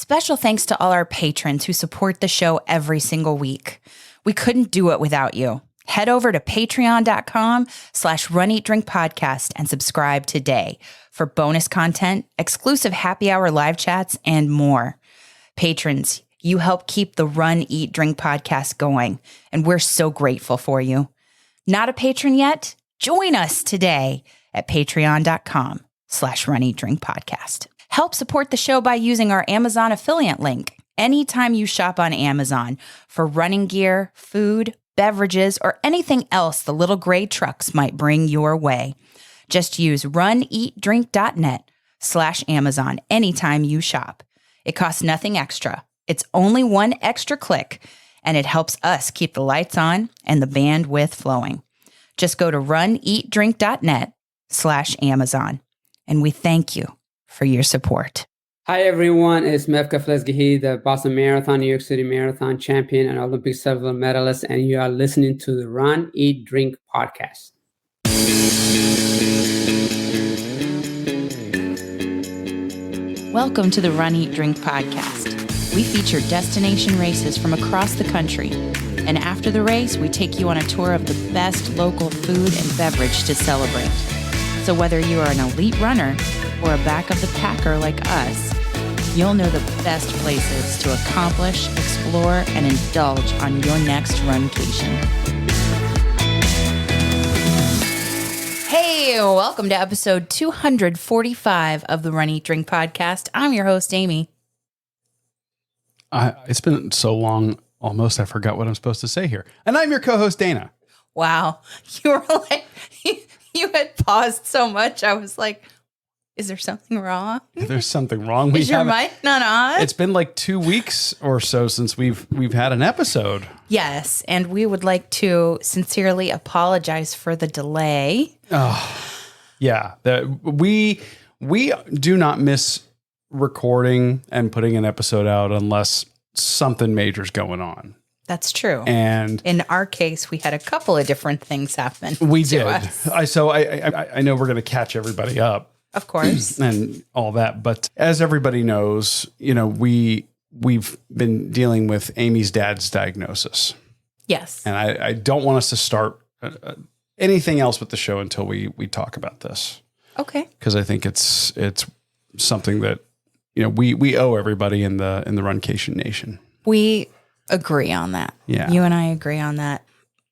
Special thanks to all our patrons who support the show every single week. We couldn't do it without you. Head over to patreon.com/runeatdrinkpodcast and subscribe today for bonus content, exclusive happy hour live chats, and more. Patrons, you help keep the Run, Eat, Drink podcast going, and we're so grateful for you. Not a patron yet? Join us today at patreon.com/runeatdrinkpodcast. Help support the show by using our Amazon affiliate link anytime you shop on Amazon for running gear, food, beverages, or anything else the little gray trucks might bring your way. Just use runeatdrink.net/Amazon anytime you shop. It costs nothing extra. It's only one extra click, and it helps us keep the lights on and the bandwidth flowing. Just go to runeatdrink.net/Amazon, and we thank you for your support. Hi everyone, it's MEB the Boston Marathon, New York City Marathon champion, and Olympic silver medalist, and you are listening to the Run, Eat, Drink podcast. Welcome to the Run, Eat, Drink podcast. We feature destination races from across the country, and after the race, we take you on a tour of the best local food and beverage to celebrate. So whether you are an elite runner or a back of the packer like us, you'll know the best places to accomplish, explore, and indulge on your next runcation. Hey, welcome to episode 245 of the Run, Eat, Drink podcast. I'm your host, Amy. It's been so long, almost I forgot what I'm supposed to say here. And I'm your co-host, Dana. Wow. You were like, you had paused so much. I was like, is there something wrong? There's something wrong. Is your mic not on? It's been like 2 weeks or so since we've had an episode. Yes, and we would like to sincerely apologize for the delay. Oh, yeah. We do not miss recording and putting an episode out unless something major's going on. That's true. And in our case, we had a couple of different things happen. We did. Us. I know we're going to catch everybody up. Of course. And all that. But as everybody knows, you know, we've been dealing with Amy's dad's diagnosis. Yes. And I don't want us to start anything else with the show until we talk about this. Okay. Because I think it's something that, you know, we owe everybody in the Runcation Nation. We agree on that. Yeah. You and I agree on that.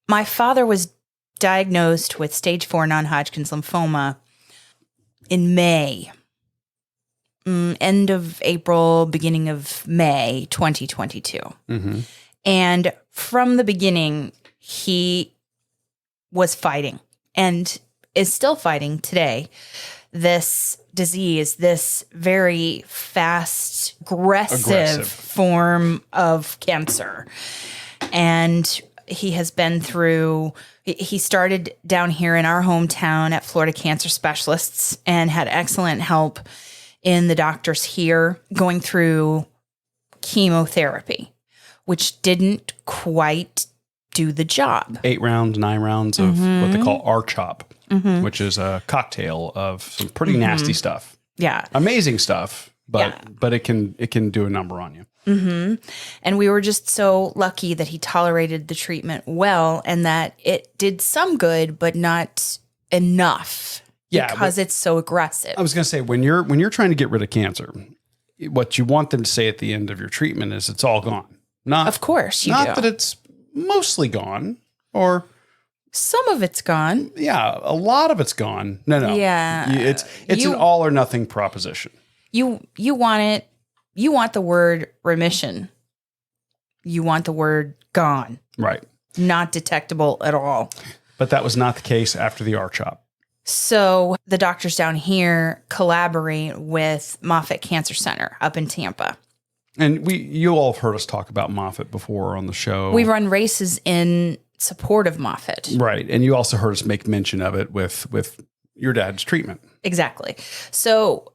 My father was diagnosed with stage 4 non-Hodgkin's lymphoma in May, end of April, beginning of May, 2022. Mm-hmm. And from the beginning, he was fighting and is still fighting today this disease, this very fast, aggressive form of cancer. And he has been through... He started down here in our hometown at Florida Cancer Specialists and had excellent help in the doctors here going through chemotherapy, which didn't quite do the job. 8 rounds, 9 rounds of what they call R-CHOP, which is a cocktail of some pretty nasty stuff. Yeah. Amazing stuff, but it can do a number on you. Mm-hmm. And we were just so lucky that he tolerated the treatment well and that it did some good, but not enough because it's so aggressive. I was going to say, when you're trying to get rid of cancer, what you want them to say at the end of your treatment is it's all gone. Of course you do. Not that it's mostly gone or... Some of it's gone. Yeah, a lot of it's gone. No. Yeah. It's an all or nothing proposition. You want it. You want the word remission. You want the word gone. Right. Not detectable at all. But that was not the case after the R-CHOP. So the doctors down here collaborate with Moffitt Cancer Center up in Tampa. And you all have heard us talk about Moffitt before on the show. We run races in support of Moffitt. Right. And you also heard us make mention of it with your dad's treatment. Exactly. So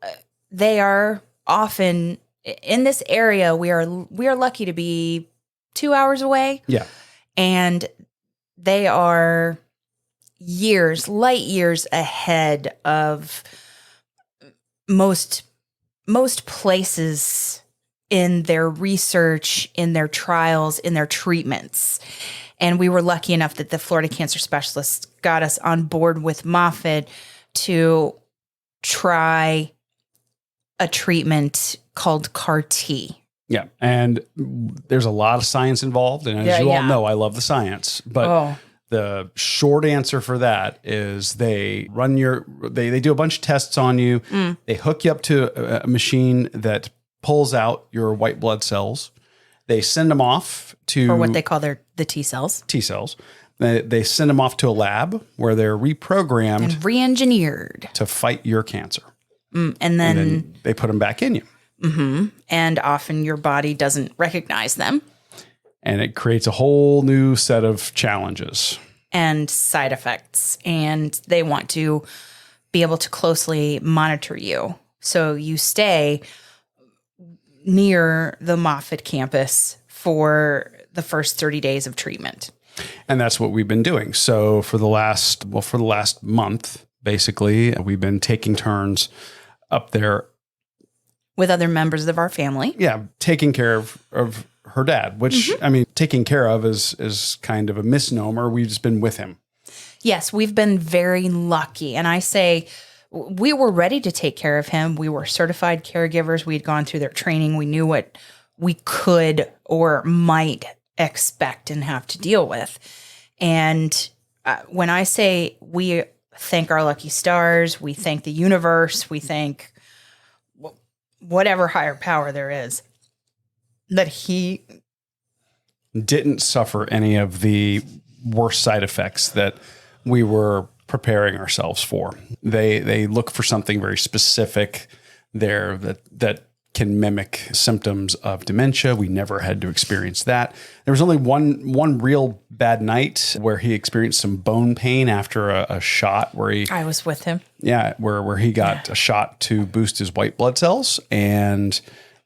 they are often... In this area, we are lucky to be 2 hours away. Yeah. And they are light years ahead of most places in their research, in their trials, in their treatments. And we were lucky enough that the Florida cancer specialists got us on board with Moffitt to try a treatment called CAR-T. Yeah. And there's a lot of science involved. And as you all know, I love the science. But the short answer for that is they run they do a bunch of tests on you. They hook you up to a machine that pulls out your white blood cells. They send them off to... Or what they call the T cells. T cells. They send them off to a lab where they're reprogrammed. And re-engineered. To fight your cancer. And then they put them back in you. Mm-hmm. And often your body doesn't recognize them. And it creates a whole new set of challenges. And side effects. And they want to be able to closely monitor you. So you stay near the Moffitt campus for the first 30 days of treatment. And that's what we've been doing. So for the last month, basically, we've been taking turns up there. With other members of our family. Yeah, taking care of her dad, which, I mean, taking care of is kind of a misnomer. We've just been with him. Yes, we've been very lucky. And I say we were ready to take care of him. We were certified caregivers. We'd gone through their training. We knew what we could or might expect and have to deal with. And when I say we thank our lucky stars, we thank the universe, we thank whatever higher power there is, that he didn't suffer any of the worst side effects that we were preparing ourselves for. They look for something very specific there that can mimic symptoms of dementia. We never had to experience that. There was only one real bad night where he experienced some bone pain after a shot where he... I was with him. Yeah, where he got a shot to boost his white blood cells. And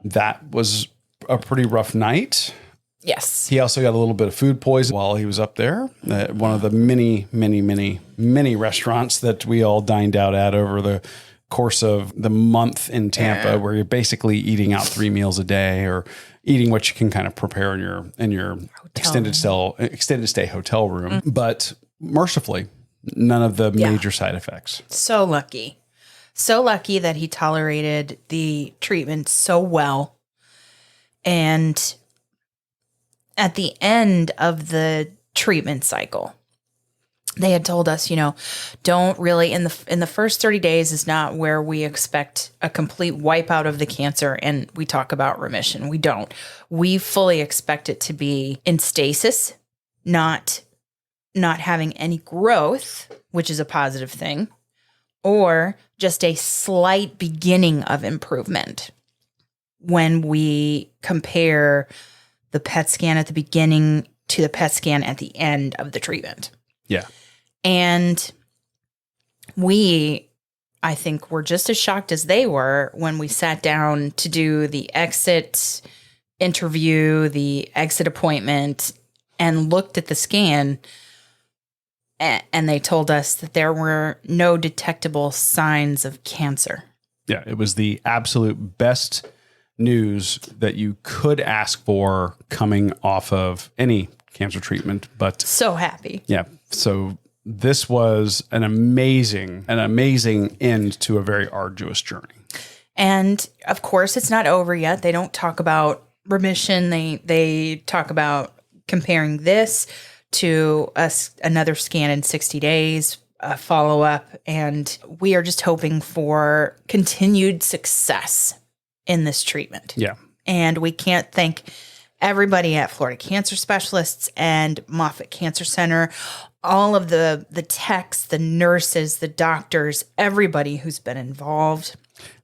that was a pretty rough night. Yes. He also got a little bit of food poison while he was up there. One of the many restaurants that we all dined out at over the course of the month in Tampa, where you're basically eating out 3 meals a day or eating what you can kind of prepare in your extended stay hotel room. But mercifully, none of the major side effects. So lucky. So lucky that he tolerated the treatment so well. And at the end of the treatment cycle, they had told us, don't really, in the first 30 days is not where we expect a complete wipeout of the cancer and we talk about remission. We don't. We fully expect it to be in stasis, not having any growth, which is a positive thing, or just a slight beginning of improvement when we compare the PET scan at the beginning to the PET scan at the end of the treatment. Yeah. And I think, were just as shocked as they were when we sat down to do the exit interview, the exit appointment, and looked at the scan. And they told us that there were no detectable signs of cancer. Yeah, it was the absolute best news that you could ask for coming off of any cancer treatment. But so happy. Yeah. So this was an amazing end to a very arduous journey. And of course, it's not over yet. They don't talk about remission. They talk about comparing this to another scan in 60 days, a follow-up, and we are just hoping for continued success in this treatment. Yeah. And we can't thank everybody at Florida Cancer Specialists and Moffitt Cancer Center, all of the techs, the nurses, the doctors, everybody who's been involved.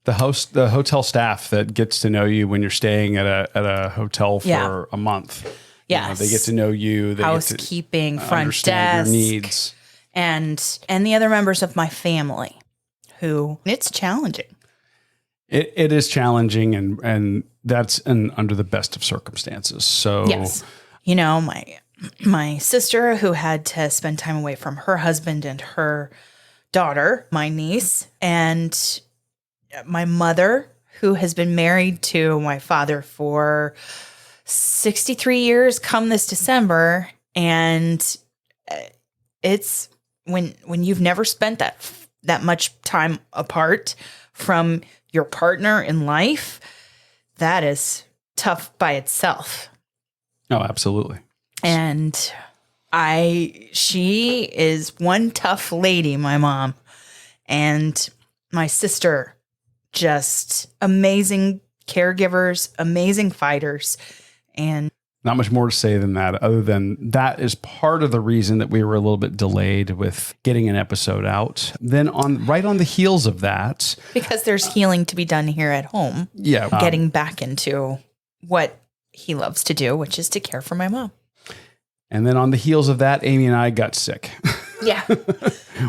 The hotel staff that gets to know you when you're staying at a hotel for a month. Yes. They get to know you. They housekeeping, get to front understand desk, your needs. And the other members of my family who it's challenging. It is challenging, and that's under the best of circumstances. So, yes. My sister, who had to spend time away from her husband and her daughter, my niece, and my mother, who has been married to my father for 63 years come this December. And it's when you've never spent that much time apart from your partner in life, that is tough by itself. Oh, absolutely. And she is one tough lady, my mom. And my sister, just amazing caregivers, amazing fighters. And not much more to say than that, other than that is part of the reason that we were a little bit delayed with getting an episode out. Then right on the heels of that, because there's healing to be done here at home. Yeah. Getting back into what he loves to do, which is to care for my mom. And then on the heels of that, Amy and I got sick. Yeah.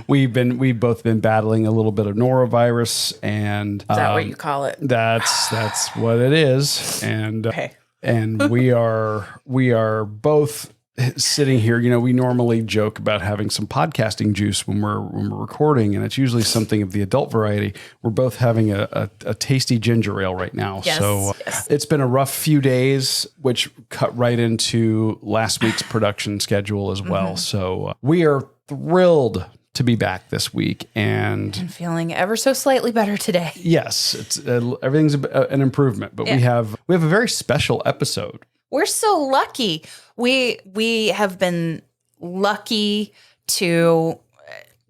We've both been battling a little bit of norovirus, and is that what you call it? That's what it is. And okay. And we are both sitting here. You know, we normally joke about having some podcasting juice when we're recording, and it's usually something of the adult variety. We're both having a tasty ginger ale right now. Yes, so yes. It's been a rough few days, which cut right into last week's production schedule as well. Mm-hmm. So we are thrilled to be back this week, and feeling ever so slightly better today. Yes, it's everything's an improvement, but yeah. we have a very special episode. We're so lucky. We have been lucky to,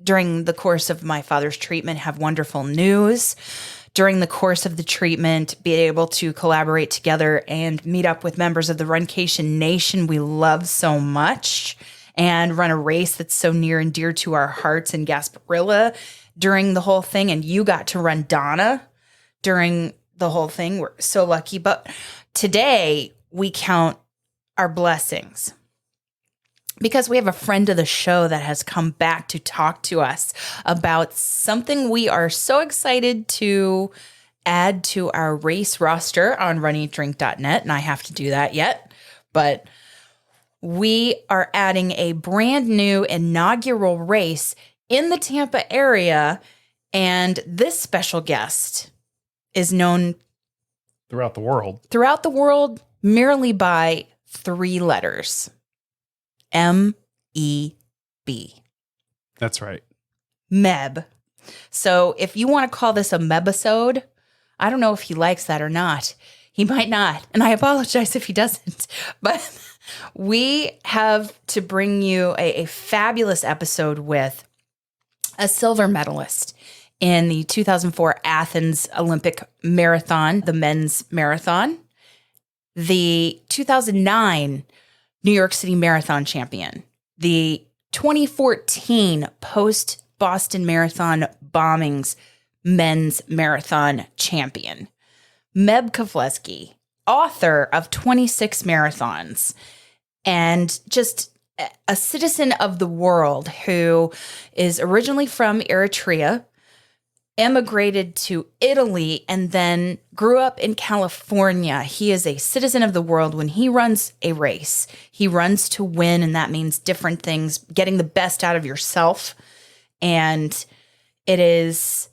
during the course of my father's treatment, have wonderful news. During the course of the treatment, be able to collaborate together and meet up with members of the Runcation Nation we love so much, and run a race that's so near and dear to our hearts in Gasparilla during the whole thing. And you got to run Donna during the whole thing. We're so lucky. But today we count our blessings because we have a friend of the show that has come back to talk to us about something we are so excited to add to our race roster on runeatdrink.net. And I have to do that yet, but we are adding a brand new inaugural race in the Tampa area, and this special guest is known throughout the world merely by 3 letters. MEB. That's right. MEB. So if you want to call this a MEBisode, I don't know if he likes that or not. He might not, and I apologize if he doesn't, but we have to bring you a fabulous episode with a silver medalist in the 2004 Athens Olympic Marathon, the men's marathon, the 2009 New York City Marathon champion, the 2014 post-Boston Marathon bombings men's marathon champion, MEB Keflezighi, author of 26 marathons, and just a citizen of the world who is originally from Eritrea, emigrated to Italy, and then grew up in California. He is a citizen of the world. When he runs a race, he runs to win, and that means different things, getting the best out of yourself. And it is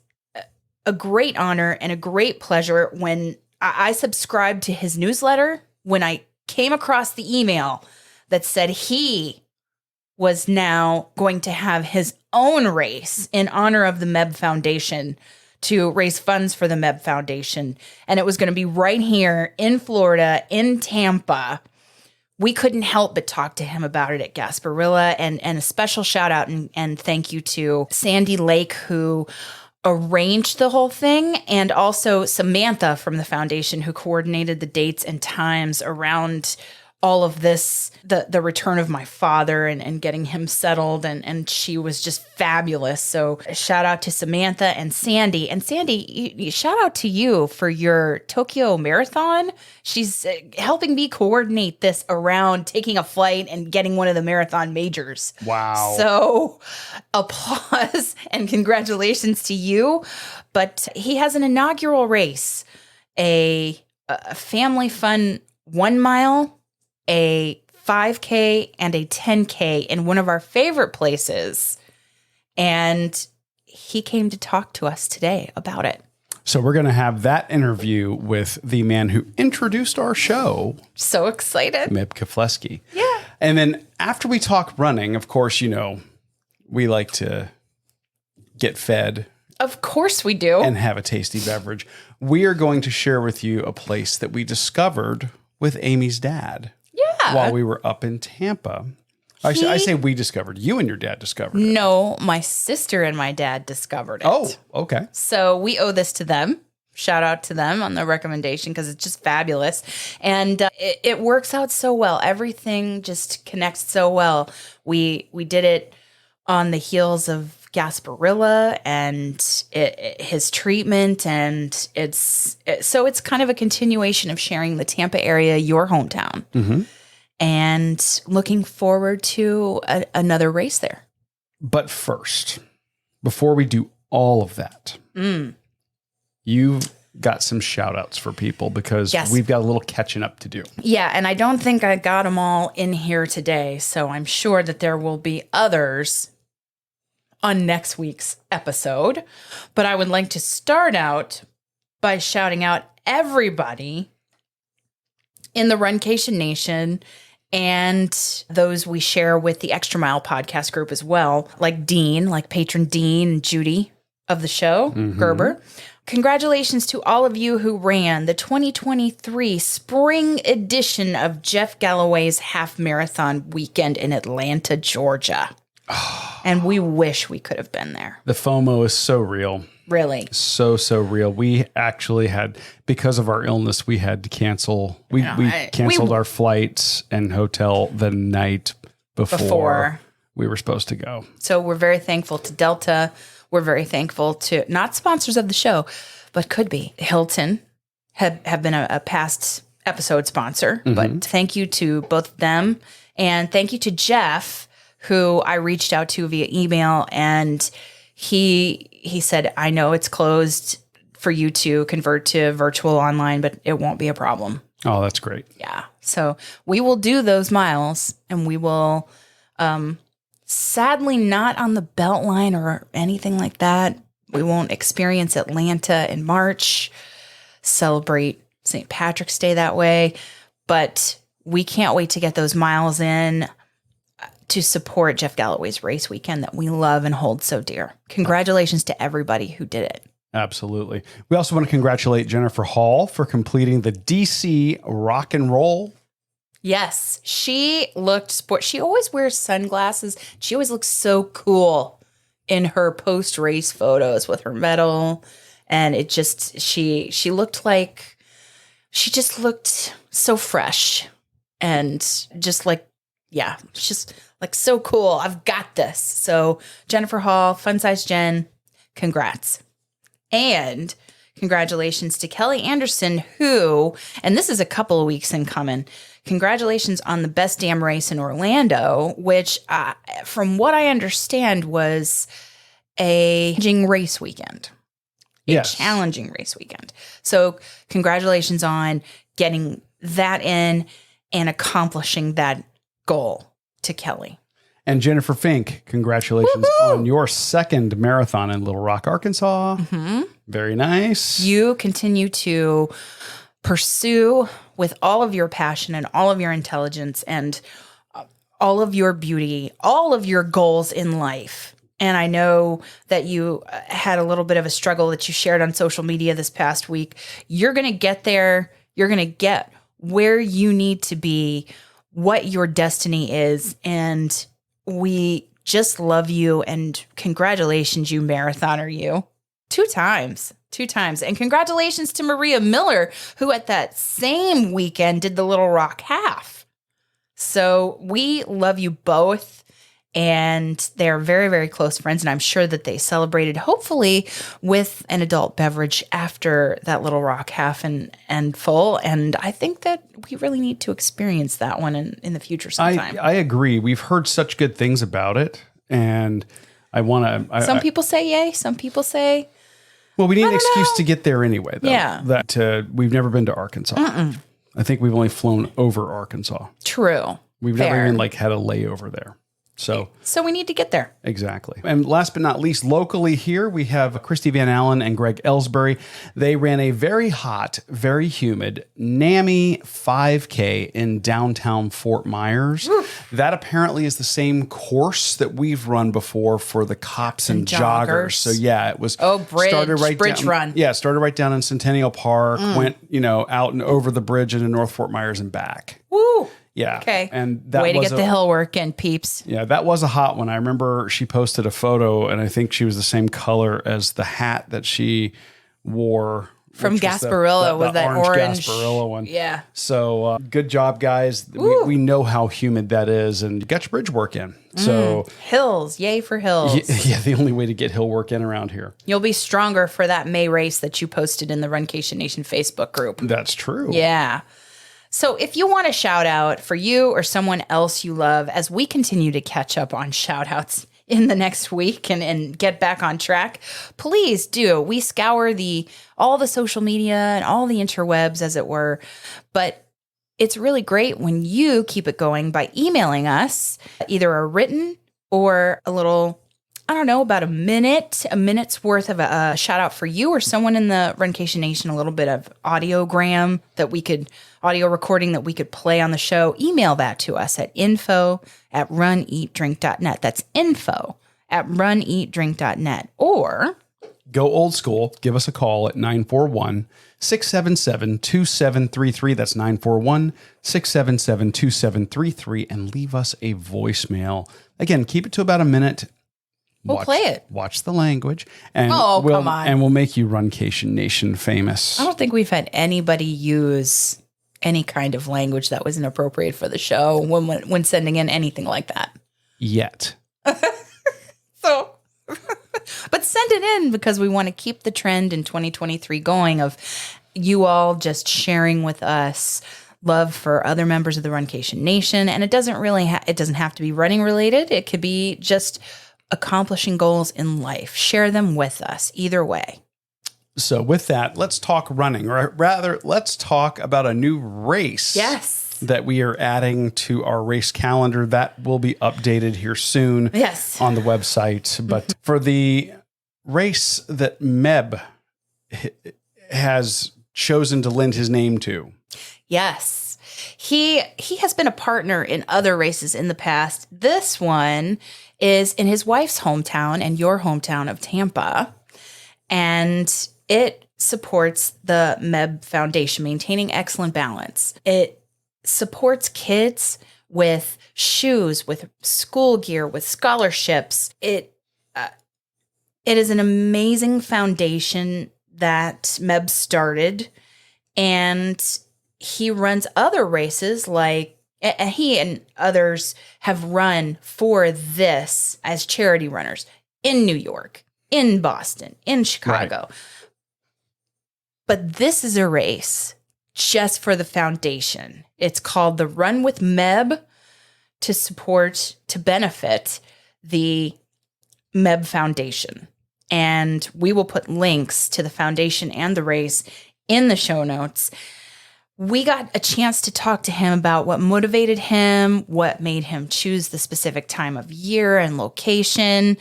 a great honor and a great pleasure when I subscribed to his newsletter, when I came across the email that said he was now going to have his own race in honor of the MEB Foundation to raise funds for the MEB Foundation. And it was going to be right here in Florida, in Tampa. We couldn't help but talk to him about it at Gasparilla. And a special shout out and thank you to Sandy Lake, who arranged the whole thing, and also Samantha from the foundation, who coordinated the dates and times around all of this, the return of my father and getting him settled. And she was just fabulous. So shout out to Samantha and Sandy. And Sandy, shout out to you for your Tokyo Marathon. She's helping me coordinate this around taking a flight and getting one of the marathon majors. Wow. So applause and congratulations to you. But he has an inaugural race, a family fun 1 mile, a 5K, and a 10K in one of our favorite places. And he came to talk to us today about it. So we're going to have that interview with the man who introduced our show, So excited. MEB Kefleski. Yeah. And then after we talk running, of course, you know, we like to get fed Of course we do. and have a tasty beverage. We are going to share with you a place that we discovered with Amy's dad Yeah. while we were up in Tampa. I say we discovered. You and your dad discovered it. No, my sister and my dad discovered it. Oh, okay. So we owe this to them. Shout out to them on the recommendation because it's just fabulous. And it works out so well. Everything just connects so well. We did it on the heels of Gasparilla and his treatment. And it's kind of a continuation of sharing the Tampa area, your hometown. Mm-hmm. And looking forward to another race there. But first, before we do all of that, you've got some shout outs for people because Yes. we've got a little catching up to do. Yeah, and I don't think I got them all in here today, so I'm sure that there will be others on next week's episode. But I would like to start out by shouting out everybody in the Runcation Nation and those we share with the Extra Mile podcast group as well, like Dean, like patron Dean and Judy of the show, Gerber. Congratulations to all of you who ran the 2023 spring edition of Jeff Galloway's half marathon weekend in Atlanta, Georgia. And we wish we could have been there. The FOMO is so real. Really. So real. We actually had, because of our illness, we had to cancel. We canceled our flights and hotel the night before we were supposed to go. So we're very thankful to Delta. We're very thankful to, not sponsors of the show, but could be. Hilton have been a past episode sponsor. But thank you to both of them. And thank you to Jeff, who I reached out to via email. And he said, I know it's closed for you to convert to virtual online, but it won't be a problem. Oh, that's great. Yeah. So we will do those miles and we will, sadly not on the Beltline or anything like that. We won't experience Atlanta in March, celebrate St. Patrick's Day that way, but we can't wait to get those miles in to support Jeff Galloway's race weekend that we love and hold so dear. Congratulations to everybody who did it. Absolutely. We also want to congratulate Jennifer Hall for completing the DC Rock and Roll. Yes, she looked sport. She always wears sunglasses. She always looks so cool in her post-race photos with her medal. And it just, she looked like, she just looked so fresh and just like, yeah, just like so cool. I've got this. So Jennifer Hall, Fun Size Jen, congrats. And congratulations to Kelly Anderson, who, and this is a couple of weeks in coming, congratulations on the best damn race in Orlando, which from what I understand was a challenging race weekend. Yes. A challenging race weekend. So congratulations on getting that in and accomplishing that goal to Kelly. And Jennifer Fink, congratulations on your second marathon in Little Rock, Arkansas. Very nice. You continue to pursue with all of your passion and all of your intelligence and all of your beauty, all of your goals in life. And I know that you had a little bit of a struggle that you shared on social media this past week. You're going to get there. You're going to get where you need to be, what your destiny is. And we just love you and congratulations, you marathoner, you. Two times. And congratulations to Maria Miller, who at that same weekend did the Little Rock half. So we love you both. And they're very, very close friends. And I'm sure that they celebrated, hopefully, with an adult beverage after that Little Rock half and full. And I think that we really need to experience that one in the future sometime. I agree. We've heard such good things about it. And I want to... Some people say yay. Some people say... Well, we need an excuse to get there anyway, though. Yeah. That we've never been to Arkansas. I think we've only flown over Arkansas. True. We've never even had a layover there. So we need to get there. exactly. And last but not least, locally here, we have Christy Van Allen and Greg Elsberry. They ran a very hot, very humid NAMI 5K in downtown Fort Myers. That apparently is the same course that we've run before for the cops and joggers. So yeah, it was bridge run. Yeah, started right down in Centennial Park, went, out and over the bridge into North Fort Myers and back. Woo! Yeah. Okay. And that way to was get the hill work in, peeps. Yeah, that was a hot one. I remember she posted a photo, and I think she was the same color as the hat that she wore from Gasparilla with that orange Gasparilla one. Yeah. So good job, guys. We know how humid that is, and you got your bridge work in. So hills, yay for hills. Yeah, the only way to get hill work in around here. You'll be stronger for that May race that you posted in the Runcation Nation Facebook group. That's true. Yeah. So if you want a shout out for you or someone else you love, as we continue to catch up on shout outs in the next week and get back on track, please do. We scour all the social media and all the interwebs, as it were. But it's really great when you keep it going by emailing us either a written or a little, I don't know, about a minute's worth of a shout out for you or someone in the Runcation Nation, a little bit of audio recording that we could play on the show. Email that to us at info@runeatdrink.net. That's info@runeatdrink.net. Or go old school. Give us a call at 941-677-2733. That's 941-677-2733, and leave us a voicemail. Again, keep it to about a minute. We'll play it. Watch the language. And come on. And we'll make you Runcation Nation famous. I don't think we've had anybody use any kind of language that was inappropriate for the show when sending in anything like that. Yet. So, but send it in because we want to keep the trend in 2023 going of you all just sharing with us love for other members of the Runcation Nation. And it doesn't have to be running related. It could be just accomplishing goals in life. Share them with us either way. So with that, let's talk running, or rather, let's talk about a new race. Yes. That we are adding to our race calendar. That will be updated here soon. Yes. On the website. But for the race that MEB has chosen to lend his name to. Yes. He has been a partner in other races in the past. This one is in his wife's hometown and your hometown of Tampa. And it supports the MEB Foundation, Maintaining Excellent Balance. It supports kids with shoes, with school gear, with scholarships. It is an amazing foundation that MEB started, and he runs other races like he and others have run for this as charity runners in New York, in Boston, in Chicago. Right. But this is a race just for the foundation. It's called the Run with MEB to benefit the MEB Foundation. And we will put links to the foundation and the race in the show notes. We got a chance to talk to him about what motivated him, what made him choose the specific time of year and location,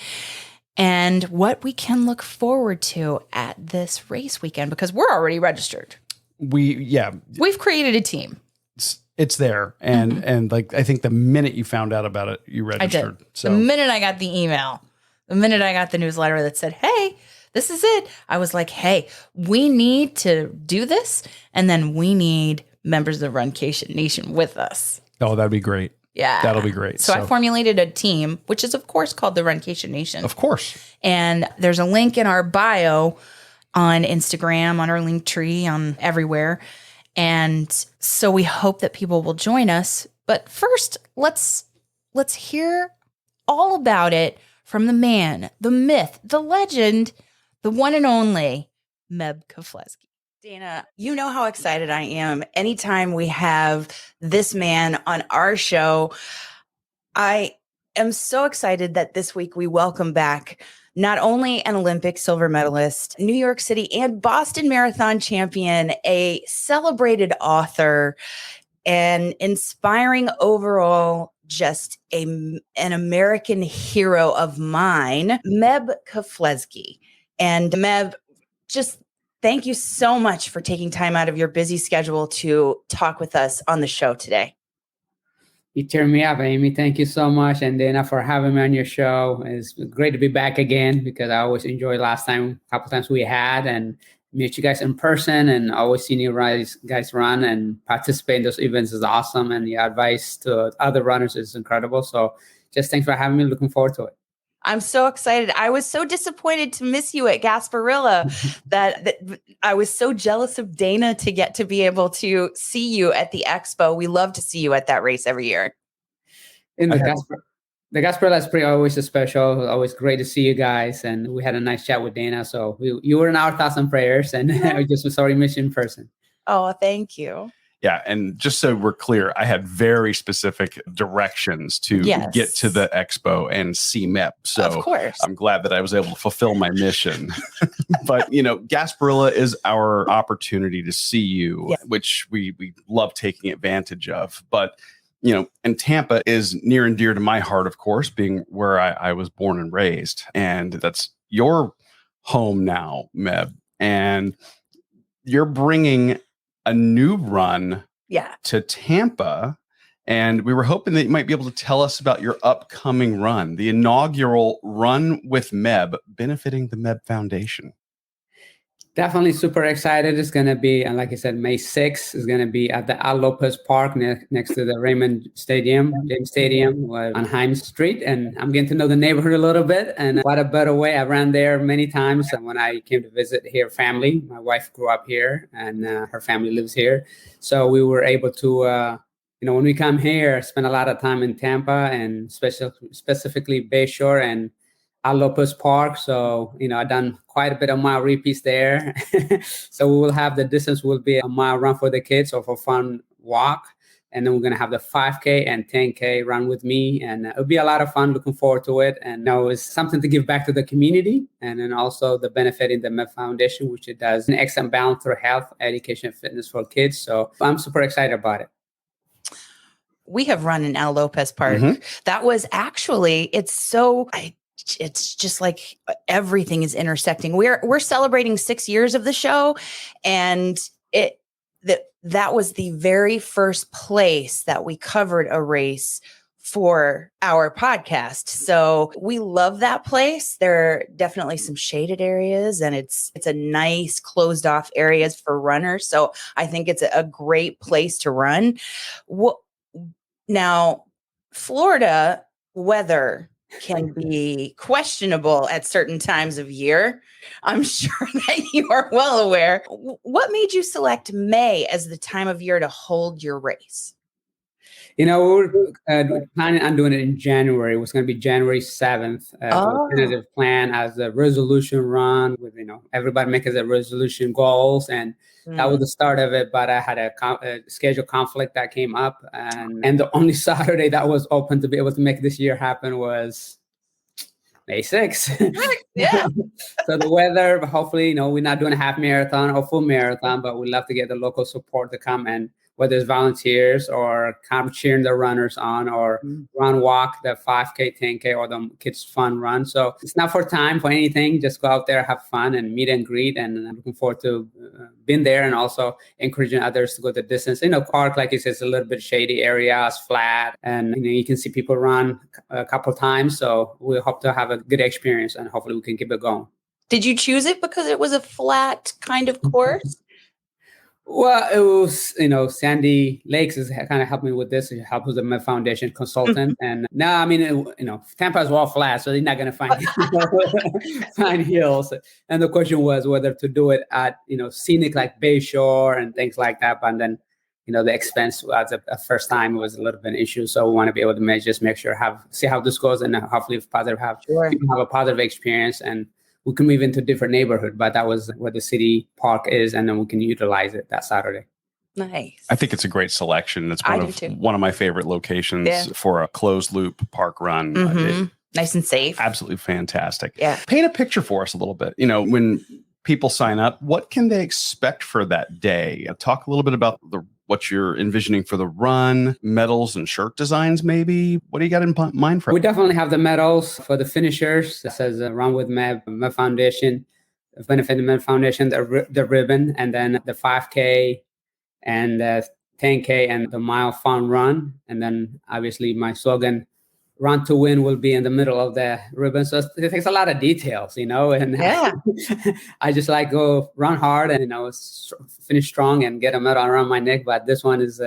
and what we can look forward to at this race weekend, because we're already registered. We've created a team. It's there. And like, I think the minute you found out about it, you registered. I did. So the minute I got the email, the minute I got the newsletter that said, hey, this is it, I was like, hey, we need to do this. And then we need members of the Runcation Nation with us. Oh, that'd be great. Yeah. That'll be great. So I formulated a team, which is, of course, called the Runcation Nation. Of course. And there's a link in our bio on Instagram, on our link tree, on everywhere. And so we hope that people will join us. But first, let's hear all about it from the man, the myth, the legend, the one and only MEB Keflezighi. Dana, you know how excited I am anytime we have this man on our show. I am so excited that this week we welcome back not only an Olympic silver medalist, New York City and Boston Marathon champion, a celebrated author, an inspiring overall just an American hero of mine, MEB Kaflezgi. And MEB, just thank you so much for taking time out of your busy schedule to talk with us on the show today. You turned me up, Amy. Thank you so much. And Dana, for having me on your show. It's great to be back again because I always enjoyed last time, a couple times we had, and meet you guys in person, and always seeing you guys run and participate in those events is awesome. And your advice to other runners is incredible. So just thanks for having me. Looking forward to it. I'm so excited. I was so disappointed to miss you at Gasparilla that I was so jealous of Dana to get to be able to see you at the expo. We love to see you at that race every year. In the Gasparilla is always special. Always great to see you guys. And we had a nice chat with Dana. So you were in our thoughts and prayers, and we just was sorry miss you in person. Oh, thank you. Yeah. And just so we're clear, I had very specific directions to get to the expo and see MEB. So of course, I'm glad that I was able to fulfill my mission. But, Gasparilla is our opportunity to see you, which we love taking advantage of. But, and Tampa is near and dear to my heart, of course, being where I was born and raised. And that's your home now, MEB. And you're bringing a new run to Tampa, and we were hoping that you might be able to tell us about your upcoming run, the inaugural Run with MEB, benefiting the MEB Foundation. Definitely super excited. It's going to be, and like I said, May 6th is going to be at the Al Lopez Park next to the Raymond Stadium, James Stadium on Himes Street. And I'm getting to know the neighborhood a little bit. And what a better way. I ran there many times when I came to visit here family. My wife grew up here and her family lives here. So we were able to, when we come here, spend a lot of time in Tampa and specifically Bayshore and Al Lopez Park. So, I've done quite a bit of mile repeats there. So we will have the distance will be a mile run for the kids or for fun walk. And then we're going to have the 5K and 10K run with me. And it'll be a lot of fun. Looking forward to it. And it's something to give back to the community. And then also the benefit in the MEB Foundation, which it does an excellent balance through health, education, and fitness for kids. So I'm super excited about it. We have run in Al Lopez Park. Mm-hmm. That was actually, it's just like everything is intersecting. We're celebrating 6 years of the show, and that was the very first place that we covered a race for our podcast. So we love that place. There are definitely some shaded areas, and it's a nice closed off areas for runners. So I think it's a great place to run. Now, Florida weather can be questionable at certain times of year. I'm sure that you are well aware. What made you select May as the time of year to hold your race? We were planning on doing it in January. It was going to be January 7th. Tentative plan as a resolution run with, everybody making their resolution goals. And that was the start of it. But I had a schedule conflict that came up. And the only Saturday that was open to be able to make this year happen was May 6th. Yeah. So the weather, hopefully, we're not doing a half marathon or full marathon, but we'd love to get the local support to come, and whether it's volunteers or come cheering the runners on or walk the 5K, 10K, or the kids fun run. So it's not for time for anything. Just go out there, have fun, and meet and greet. And I'm looking forward to being there, and also encouraging others to go the distance. Park, like you said, it's a little bit shady area, it's flat, and you can see people run a couple times. So we hope to have a good experience, and hopefully we can keep it going. Did you choose it because it was a flat kind of course? Well, it was, Sandy Lakes is kind of helped me with this. It helped with the MEB Foundation consultant. And now, Tampa is all flat, so they're not going to find hills. And the question was whether to do it at, scenic like Bayshore and things like that. But then, the expense as a first time was a little bit an issue. So we want to be able to make sure, see how this goes, and hopefully people have a positive experience, and we can move into different neighborhood, but that was where the city park is, and then we can utilize it that Saturday. Nice. I think it's a great selection. It's one of my favorite locations for a closed loop park run. Mm-hmm. Nice and safe. Absolutely fantastic. Yeah. Paint a picture for us a little bit. When people sign up, what can they expect for that day? Talk a little bit about what you're envisioning for the run, medals and shirt designs, maybe? What do you got in mind for? We definitely have the medals for the finishers. It says Run with MEB Foundation, Benefit the MEB Foundation, the ribbon, and then the 5K and the 10K and the mile fun run. And then obviously my slogan, Run to Win, will be in the middle of the ribbon. So it takes a lot of details, and I just like go run hard and, finish strong and get a medal around my neck. But this one is,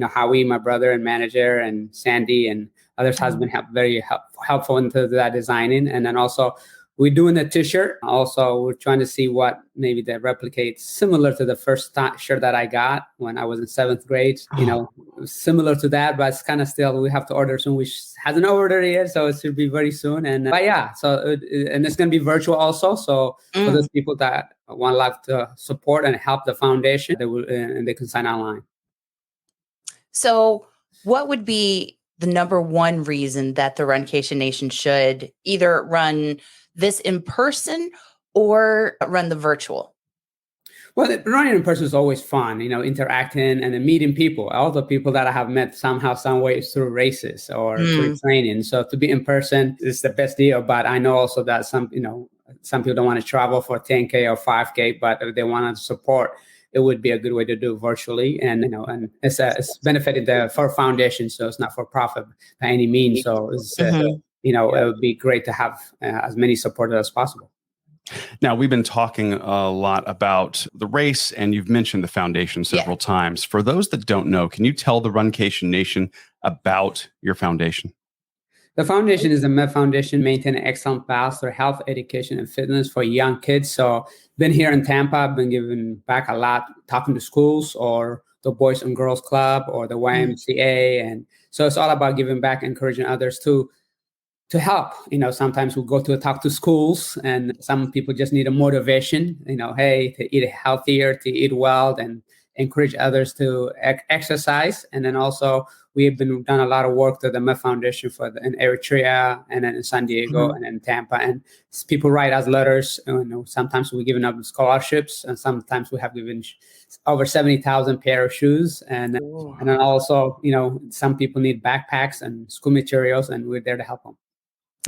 Howie, my brother and manager, and Sandy and others has been very helpful into that designing. And then also we're doing the t-shirt. Also, we're trying to see what maybe that replicates similar to the first shirt that I got when I was in 7th grade. Similar to that, but it's kind of still, we have to order soon, which hasn't ordered yet, so it should be very soon. And but yeah, and it's going to be virtual also. So for those people that want to support and help the foundation, they can sign online. So what would be the number one reason that the Runcation Nation should either run this in person or run the virtual? Well, running in person is always fun, interacting and meeting people, all the people that I have met somehow, some way through races or through training. So to be in person is the best deal. But I know also that some people don't want to travel for 10K or 5K, but if they want to support, it would be a good way to do virtually. And, it's benefiting the foundation. So it's not for profit by any means. So it's, it would be great to have as many supporters as possible. Now, we've been talking a lot about the race, and you've mentioned the foundation several times. For those that don't know, can you tell the Runcation Nation about your foundation? The foundation is the MEB Foundation, maintaining excellent paths for health, education, and fitness for young kids. So been here in Tampa, I've been giving back a lot, talking to schools or the Boys and Girls Club or the YMCA. And so it's all about giving back, encouraging others to help. Sometimes we go to talk to schools, and some people just need a motivation, hey, to eat healthier, to eat well, and encourage others to exercise. And then also we've done a lot of work to the MEB Foundation in Eritrea, and then in San Diego, and in Tampa. And people write us letters. Sometimes we're giving up scholarships, and sometimes we have given over 70,000 pair of shoes. And then also, some people need backpacks and school materials, and we're there to help them.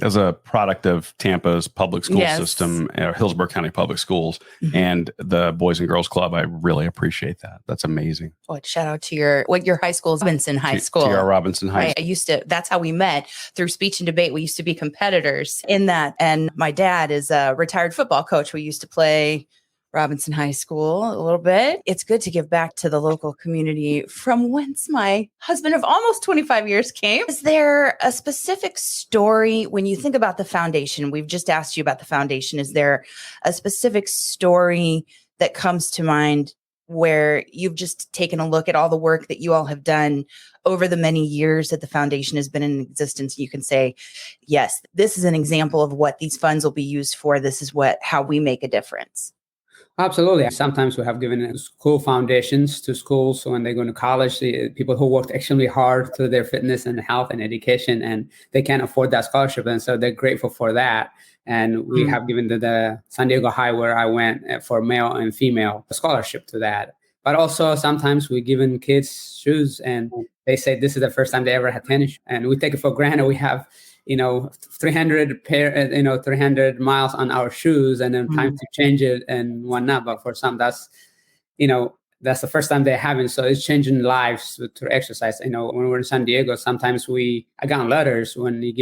As a product of Tampa's public school system, Hillsborough County Public Schools, and the Boys and Girls Club, I really appreciate that. That's amazing. Oh, shout out to your high school is? Robinson High School. To Robinson High School. That's how we met, through speech and debate. We used to be competitors in that. And my dad is a retired football coach. We used to play Robinson High School a little bit. It's good to give back to the local community from whence my husband of almost 25 years came. Is there a specific story when you think about the foundation? We've just asked you about the foundation. Is there a specific story that comes to mind where you've just taken a look at all the work that you all have done over the many years that the foundation has been in existence? You can say, yes, this is an example of what these funds will be used for. This is how we make a difference. Absolutely. Sometimes we have given school foundations to schools when they go to college, people who worked extremely hard to their fitness and health and education, and they can't afford that scholarship. And so they're grateful for that. And we have given the San Diego High, where I went, for male and female, a scholarship to that. But also sometimes we're giving kids shoes, and they say this is the first time they ever had tennis. And we take it for granted. We have 300 miles on our shoes, and then time to change it and whatnot. But for some, that's the first time they're having. So it's changing lives through exercise. When we're in San Diego, sometimes I got letters when you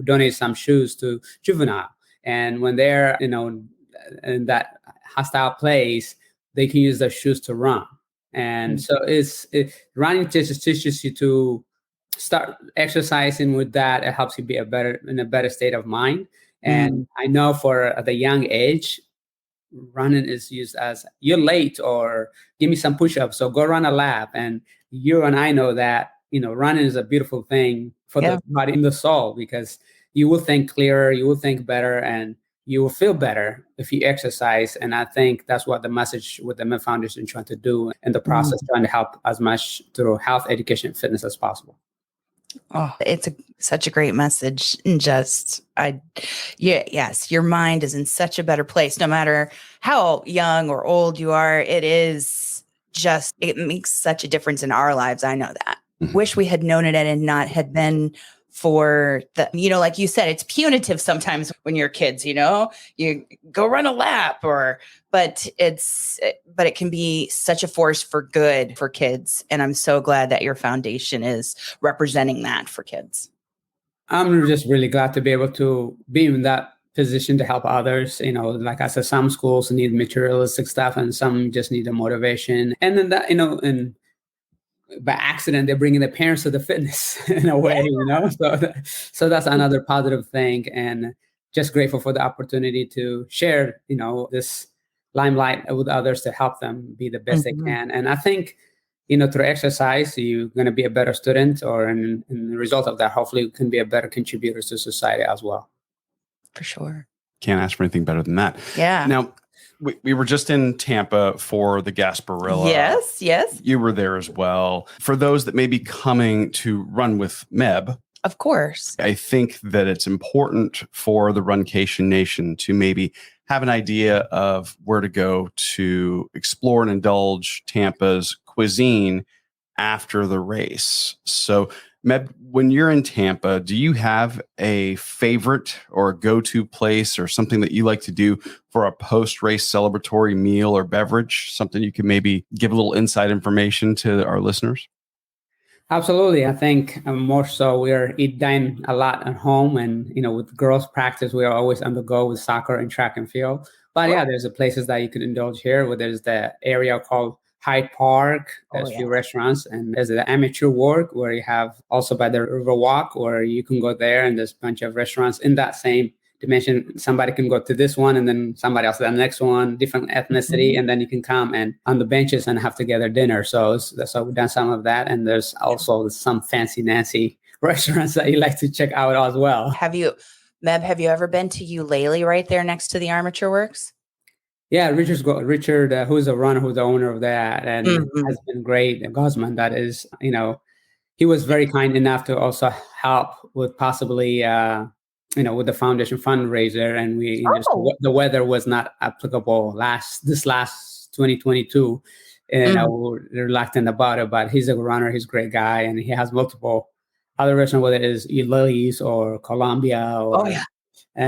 donate some shoes to juvenile. And when they're, in that hostile place, they can use their shoes to run. And so running teaches you to start exercising with that. It helps you be in a better state of mind. And I know for the young age, running is used as, you're late, or give me some push-ups, so go run a lap. And you and I know that, running is a beautiful thing for the body and the soul, because you will think clearer, you will think better, and you will feel better if you exercise. And I think that's what the message with the MEB Foundation is trying to do in the process, trying to help as much through health, education, and fitness as possible. Oh, it's such a great message. And yes, your mind is in such a better place, no matter how young or old you are. It is it makes such a difference in our lives. I know that. Mhm. Wish we had known it and not had been for the, like you said, it's punitive sometimes when you're kids, you go run a lap but it can be such a force for good for kids. And I'm so glad that your foundation is representing that for kids. I'm just really glad to be able to be in that position to help others. Like I said, some schools need materialistic stuff and some just need the motivation. And then that, and by accident, they're bringing the parents to the fitness in a way, So that's another positive thing. And just grateful for the opportunity to share, this limelight with others to help them be the best they can. And I think, through exercise, you're going to be a better student, or in the result of that, hopefully you can be a better contributor to society as well. For sure. Can't ask for anything better than that. Yeah. Now, we were just in Tampa for the Gasparilla. Yes. You were there as well. For those that may be coming to run with MEB, of course, I think that it's important for the Runcation Nation to maybe have an idea of where to go to explore and indulge Tampa's cuisine after the race. So, Meb, when you're in Tampa, do you have a favorite or a go-to place or something that you like to do for a post-race celebratory meal or beverage? Something you could maybe give a little inside information to our listeners? Absolutely. I think more so we dine a lot at home, and, with girls practice, we are always on the go with soccer and track and field. But yeah, there's the places that you can indulge here, where there's the area called Hyde Park. There's a few restaurants, and there's the amateur work where you have also by the River Walk, where you can go there, and there's a bunch of restaurants in that same dimension. Somebody can go to this one and then somebody else to the next one, different ethnicity, and then you can come and on the benches and have together dinner. So we've done some of that, and there's also some fancy Nancy restaurants that you like to check out as well. Meb, have you ever been to Eulalie right there next to the Armature Works? Yeah, Richard, who's a runner, who's the owner of that, and has been great. Gosman, that is, he was very kind enough to also help with possibly, with the foundation fundraiser, and the weather was not applicable this last 2022, and we're reluctant about it. But he's a runner, he's a great guy, and he has multiple other restaurants, whether it is Eulali's or Columbia or. You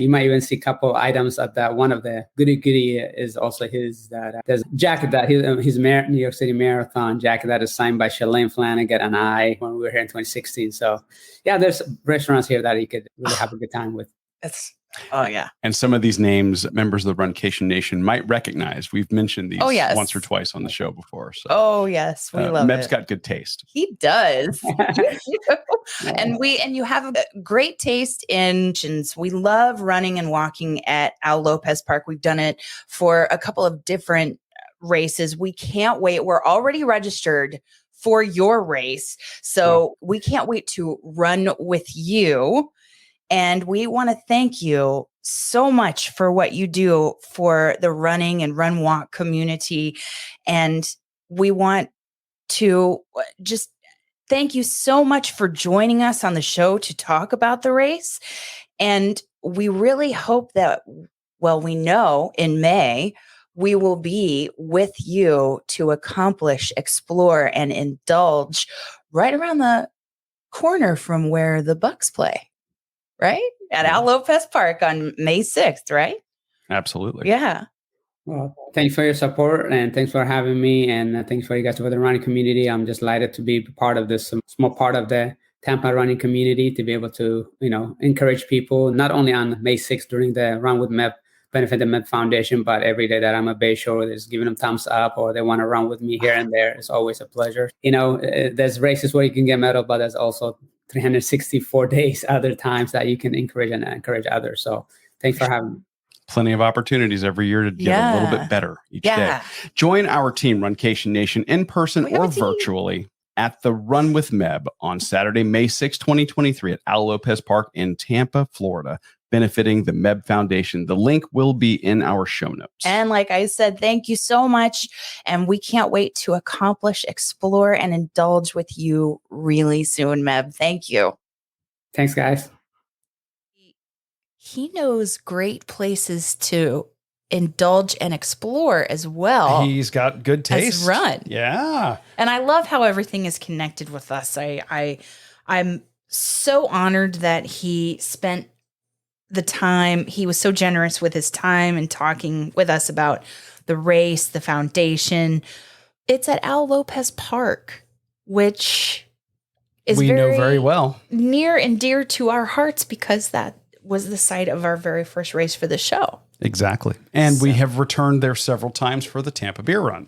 might even see a couple items at that. One of the goody is also his, that there's a jacket that his New York City Marathon jacket that is signed by Shalane Flanagan and I when we were here in 2016. So yeah, there's restaurants here that you could really have a good time with. And some of these names, members of the Runcation Nation might recognize. We've mentioned these once or twice on the show before. So, we love Meb's it. got good taste. He does. And you have a great taste in. We love running and walking at Al Lopez Park. We've done it for a couple of different races. We can't wait. We're already registered for your race. So we can't wait to run with you. And we want to thank you so much for what you do for the running and run walk community. And we want to just thank you so much for joining us on the show to talk about the race. And we really hope that, we know in May, we will be with you to accomplish, explore, and indulge right around the corner from where the Bucks play. Right? At Al Lopez Park on May 6th, right? Absolutely. Yeah. Well, thanks for your support, and thanks for having me, and thanks for you guys for the running community. I'm just delighted to be part of this small part of the Tampa running community, to be able to, encourage people, not only on May 6th during the Run with MEB, benefit the MEB Foundation, but every day that I'm at Bayshore, there's giving them thumbs up, or they want to run with me here and there. It's always a pleasure. There's races where you can get medal, but there's also 364 days other times that you can encourage others. So thanks for having me. Plenty of opportunities every year to get a little bit better each day. Join our team, Runcation Nation, in person or virtually at the Run with MEB on Saturday, May 6, 2023 at Al Lopez Park in Tampa, Florida, benefiting the MEB Foundation. The link will be in our show notes. And like I said, thank you so much. And we can't wait to accomplish, explore, and indulge with you really soon, MEB. Thank you. Thanks, guys. He knows great places to indulge and explore as well. He's got good taste. As Run. Yeah. And I love how everything is connected with us. I'm so honored that he spent the time. He was so generous with his time and talking with us about the race, the foundation. It's at Al Lopez Park, which is We know very well. near and dear to our hearts because that was the site of our very first race for the show. Exactly. And we have returned there several times for the Tampa Beer Run.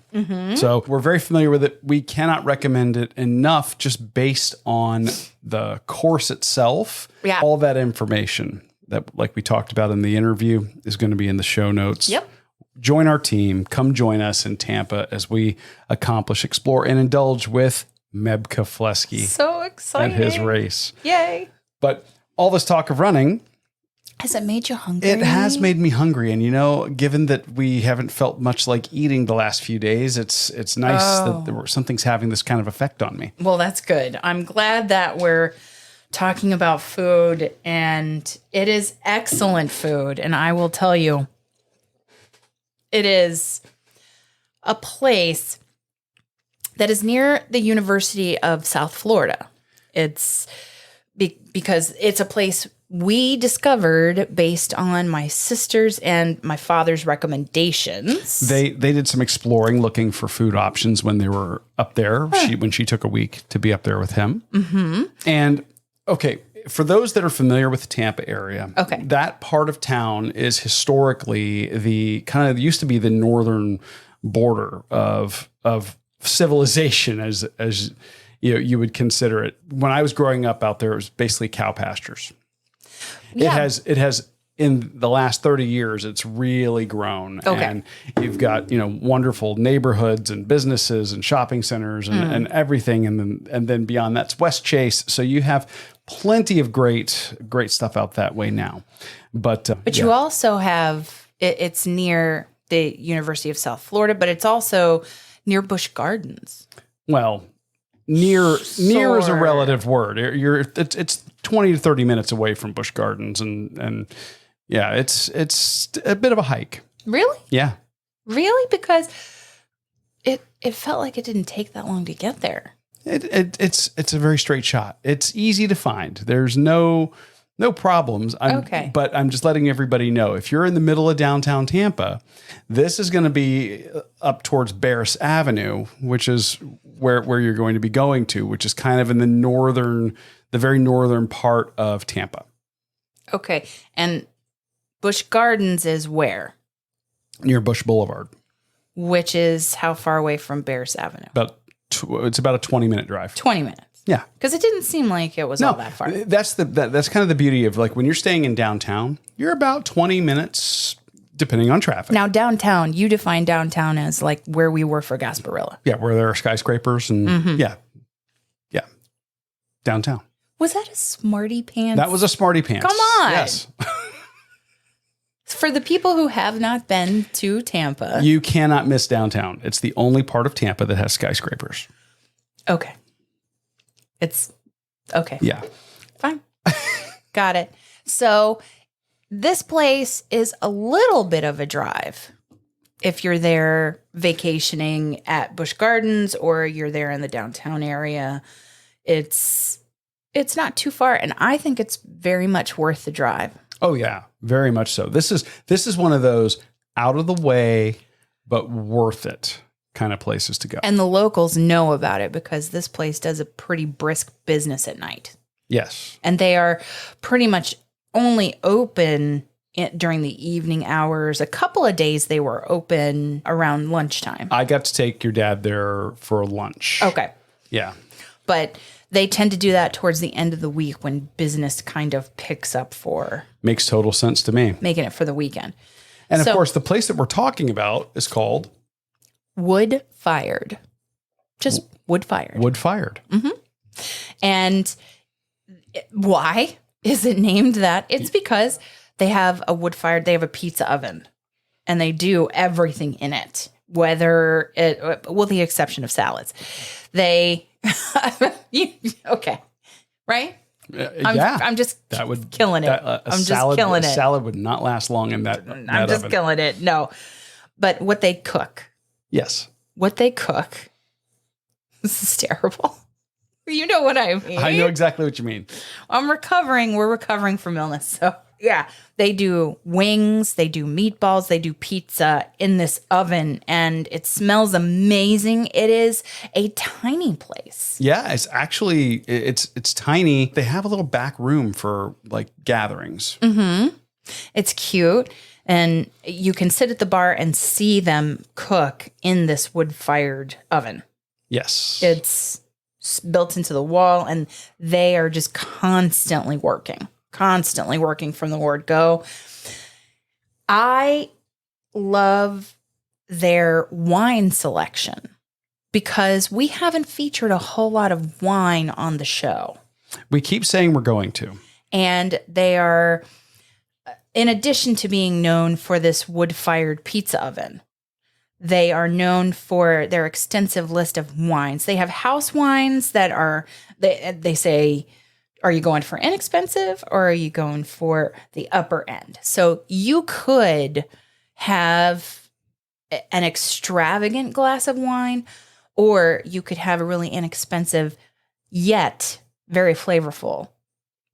So we're very familiar with it. We cannot recommend it enough just based on the course itself. Yeah. All that information that, like we talked about in the interview, is going to be in the show notes. Yep. Join our team. Come join us in Tampa as we accomplish, explore, and indulge with MEB Kefleski So and exciting. his race. Yay. But all this talk of running, Has it made you hungry? it has made me hungry. And, given that we haven't felt much like eating the last few days, it's nice that something's having this kind of effect on me. Well, that's good. I'm glad that we're talking about food, and it is excellent food. And I will tell you, it is a place that is near the University of South Florida. It's because it's a place we discovered based on my sister's and my father's recommendations. They did some exploring, looking for food options when they were up there. When she took a week to be up there with him. Mm-hmm. And okay, for those that are familiar with the Tampa area, that part of town is historically the kind of used to be the northern border of civilization, as you would consider it. When I was growing up out there, it was basically cow pastures. Yeah. It has in the last 30 years, it's really grown. Okay. And you've got, wonderful neighborhoods and businesses and shopping centers and everything. And then beyond that's West Chase. So you have plenty of great stuff out that way now. But you also have, it's near the University of South Florida, but it's also near Busch Gardens. Well, near is a relative word. It's 20 to 30 minutes away from Busch Gardens, and yeah, it's a bit of a hike. Really? Yeah. Really? Because it felt like it didn't take that long to get there. It's a very straight shot. It's easy to find. There's no problems. But I'm just letting everybody know, if you're in the middle of downtown Tampa, this is going to be up towards Barris Avenue, which is where you're going to be going to, which is kind of in the very northern part of Tampa. Okay. And Busch Gardens is where? Near Bush Boulevard. Which is how far away from Barris Avenue? It's about a 20-minute drive. 20 minutes. Yeah. Because it didn't seem like it was all that far. That's kind of the beauty of, like, when you're staying in downtown, you're about 20 minutes, depending on traffic. Now, downtown, you define downtown as like where we were for Gasparilla. Yeah, where there are skyscrapers and yeah. Downtown. Was that a Smarty Pants? That was a Smarty Pants. Come on. Yes. For the people who have not been to Tampa. You cannot miss downtown. It's the only part of Tampa that has skyscrapers. Okay. It's okay. Yeah. Fine. Got it. So this place is a little bit of a drive. If you're there vacationing at Busch Gardens or you're there in the downtown area, it's not too far. And I think it's very much worth the drive. Oh yeah, very much so. This is one of those out of the way, but worth it kind of places to go. And the locals know about it because this place does a pretty brisk business at night. Yes. And they are pretty much only open during the evening hours. A couple of days they were open around lunchtime. I got to take your dad there for lunch. Okay. Yeah. But they tend to do that towards the end of the week when business kind of picks up for Makes total sense to me. making it for the weekend. And of course, the place that we're talking about is called Wood Fired. Just Wood Fired. Wood Fired. Mm-hmm. And why is it named that? It's because they have they have a pizza oven and they do everything in it, with the exception of salads. Okay. Right? I'm just killing it. I'm just killing it. Salad would not last long in that I'm just oven. killing it. No, but what they cook. Yes. What they cook. This is terrible. You know what I mean. I know exactly what you mean. I'm recovering. We're recovering from illness. So yeah, they do wings, they do meatballs, they do pizza in this oven, and it smells amazing. It is a tiny place. Yeah, it's actually it's tiny. They have a little back room for like gatherings. Mm-hmm. It's cute, and you can sit at the bar and see them cook in this wood-fired oven. Yes, it's built into the wall, and they are just constantly working from the word go. I love their wine selection because we haven't featured a whole lot of wine on the show. We keep saying we're going to. And they are, in addition to being known for this wood-fired pizza oven, they are known for their extensive list of wines. They have house wines that are, they say, are you going for inexpensive or are you going for the upper end? So you could have an extravagant glass of wine, or you could have a really inexpensive yet very flavorful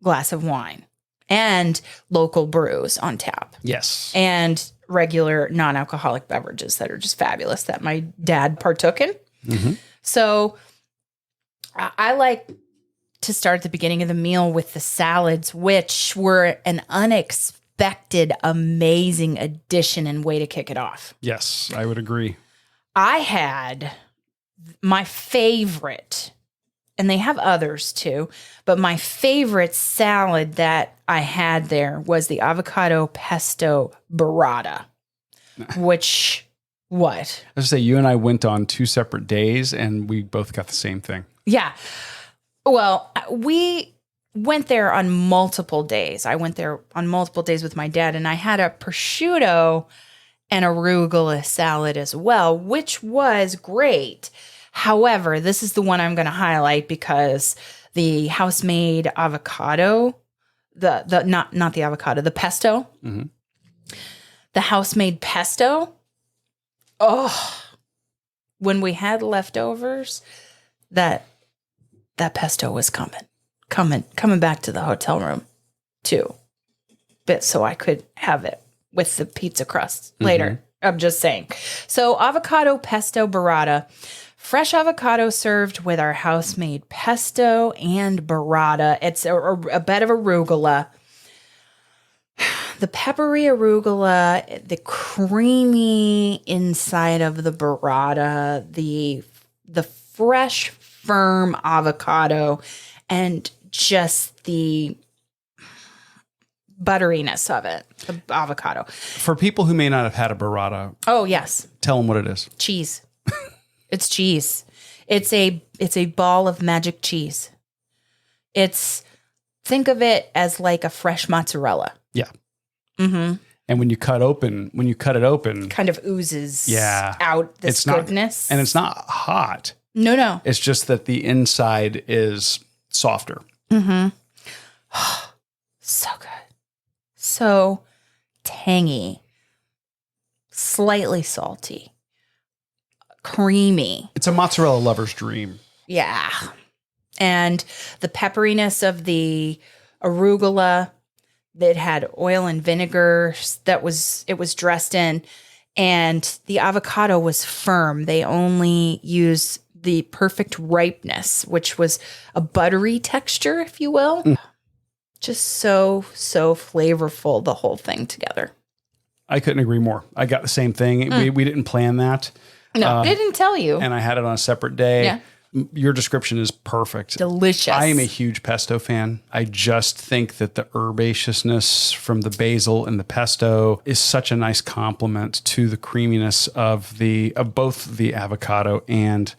glass of wine and local brews on tap. Yes. And regular non-alcoholic beverages that are just fabulous that my dad partook in. Mm-hmm. So I like to start at the beginning of the meal with the salads, which were an unexpected, amazing addition and way to kick it off. Yes, I would agree. I had my favorite, and they have others too, but my favorite salad that I had there was the avocado pesto burrata, which, what? I was say, you and I went on 2 separate days and we both got the same thing. Yeah. Well, we went there on multiple days. I went there on multiple days with my dad, and I had a prosciutto and arugula salad as well, which was great. However, this is the one I'm going to highlight because the house-made avocado, not the avocado, the pesto, mm-hmm. the house-made pesto. Oh, when we had leftovers, that pesto was coming back to the hotel room too, but so I could have it with the pizza crust later. Mm-hmm. I'm just saying. So avocado pesto burrata, fresh avocado served with our house-made pesto and burrata. It's a bed of arugula. The peppery arugula, the creamy inside of the burrata, the fresh, firm avocado, and just the butteriness of it, the avocado. For people who may not have had a burrata, Oh, yes. tell them what it is. Cheese. It's cheese. It's a ball of magic cheese. Think of it as like a fresh mozzarella. Yeah. Mm-hmm. And when you cut it open, Kind of oozes Yeah. out this it's not, goodness. and it's not hot. No. It's just that the inside is softer. Mm-hmm. So good. So tangy, slightly salty, creamy. It's a mozzarella lover's dream. Yeah. And the pepperiness of the arugula that had oil and vinegar it was dressed in, and the avocado was firm. They only use the perfect ripeness, which was a buttery texture, if you will. Just so flavorful, the whole thing together. I couldn't agree more. I got the same thing. We didn't plan that. No, they didn't tell you. And I had it on a separate day. Yeah. Your description is perfect. Delicious. I am a huge pesto fan. I just think that the herbaceousness from the basil and the pesto is such a nice complement to the creaminess of both the avocado and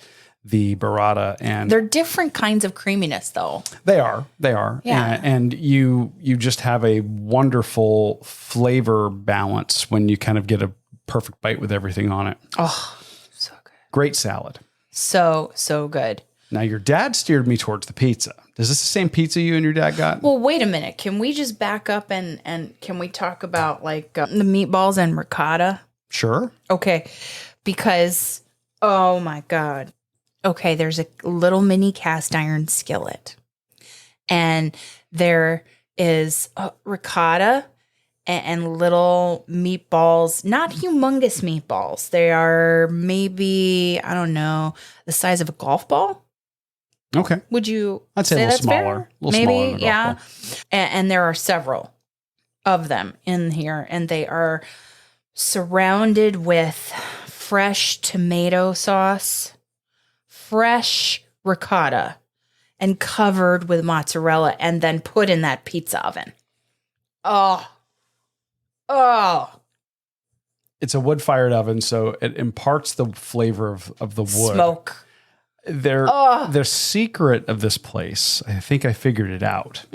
the burrata. And they're different kinds of creaminess, though. They are. Yeah. And you just have a wonderful flavor balance when you kind of get a perfect bite with everything on it. Oh, so good. Great salad. So good. Now, your dad steered me towards the pizza. Is this the same pizza you and your dad got? Well, wait a minute. Can we just back up and can we talk about like the meatballs and ricotta? Sure. Okay. Because, oh my God. Okay, there's a little mini cast iron skillet. And there is ricotta and little meatballs, not humongous meatballs. They are maybe, I don't know, the size of a golf ball. Okay. Would you I'd say a little that's smaller. fair? A little Maybe, smaller than a golf yeah. ball. And there are several of them in here, and they are surrounded with fresh tomato sauce, fresh ricotta, and covered with mozzarella, and then put in that pizza oven. Oh. It's a wood-fired oven, so it imparts the flavor of the wood. Smoke. The secret of this place, I think I figured it out,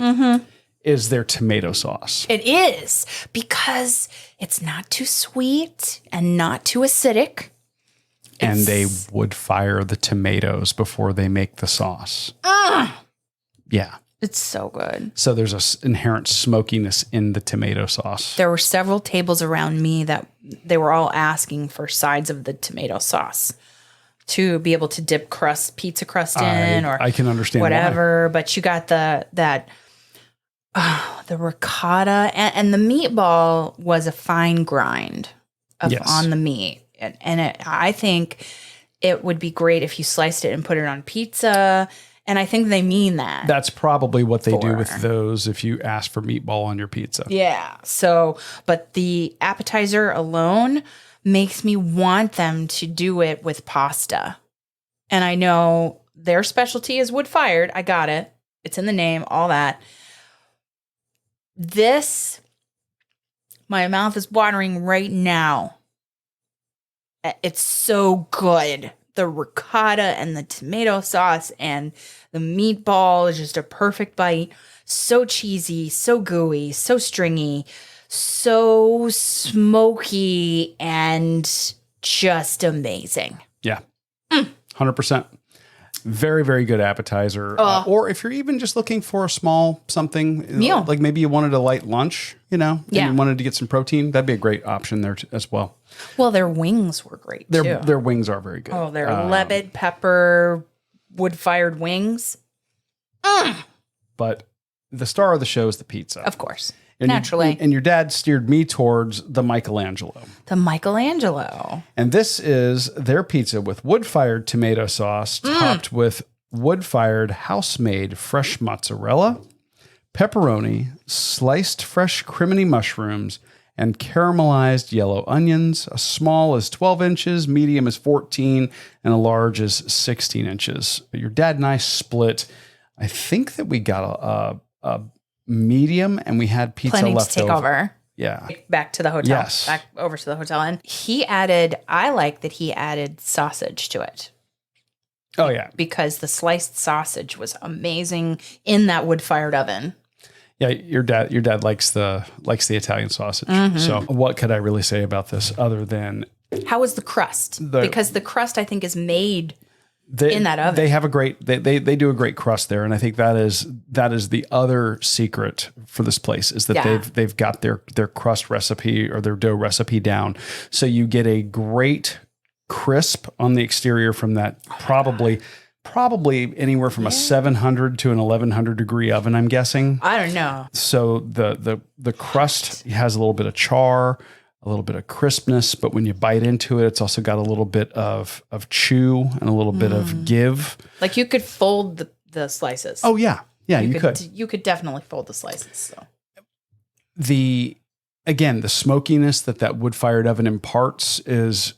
is their tomato sauce. It is, because it's not too sweet and not too acidic. And they would fire the tomatoes before they make the sauce. Yeah. It's so good. So there's an inherent smokiness in the tomato sauce. There were several tables around me that they were all asking for sides of the tomato sauce to be able to dip pizza crust in, or I can understand whatever. But you got the ricotta and the meatball was a fine grind on the meat, and I think it would be great if you sliced it and put it on pizza. And I think they mean that. That's probably what they do with those if you ask for meatball on your pizza. Yeah. So, but the appetizer alone makes me want them to do it with pasta. And I know their specialty is wood fired. I got it. It's in the name, all that. This, my mouth is watering right now. It's so good. The ricotta and the tomato sauce and the meatball is just a perfect bite. So cheesy, so gooey, so stringy, so smoky, and just amazing. Yeah. 100%. Very, very good appetizer. Or if you're even just looking for a small something, meal, like maybe you wanted a light lunch, and you wanted to get some protein, that'd be a great option there as well. Well, their wings were great too. Their wings are very good. Oh, their leaded pepper wood-fired wings. But the star of the show is the pizza. Of course. And Naturally. And your dad steered me towards the Michelangelo. The Michelangelo. And this is their pizza with wood-fired tomato sauce topped with wood-fired house-made fresh mozzarella, pepperoni, sliced fresh criminy mushrooms, and caramelized yellow onions. A small is 12 inches, medium is 14, and a large is 16 inches. Your dad and I split. I think that we got a medium, and we had pizza Planning left to take over. Yeah. Back to the hotel. Yes. Back over to the hotel. And I like that he added sausage to it. Oh, yeah. Because the sliced sausage was amazing in that wood-fired oven. Yeah, your dad likes the Italian sausage. So what could I really say about this other than how was the crust? Because the crust, I think, is made in that oven. They have a great they do a great crust there, and I think that is the other secret for this place is that they've got their crust recipe or their dough recipe down. So you get a great crisp on the exterior from that probably anywhere from a 700 to an 1100 degree oven, I'm guessing. I don't know. So the crust has a little bit of char, a little bit of crispness, but when you bite into it, it's also got a little bit of chew and a little bit of give. Like you could fold the slices. Oh yeah. Yeah, you could. You could definitely fold the slices. So the smokiness that wood-fired oven imparts is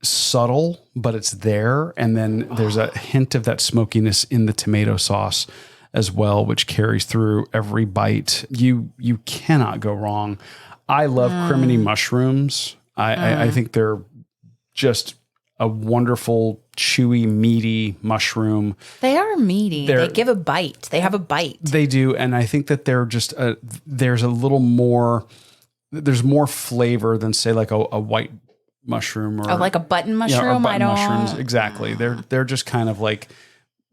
subtle, but it's there. And then there's a hint of that smokiness in the tomato sauce as well, which carries through every bite. You cannot go wrong. I love criminy mushrooms. I think they're just a wonderful, chewy, meaty mushroom. They are meaty. They give a bite. They have a bite. They do. And I think that they're just, there's a little more, there's more flavor than say like a white mushroom or like a button mushroom. mushrooms. Exactly. They're just kind of like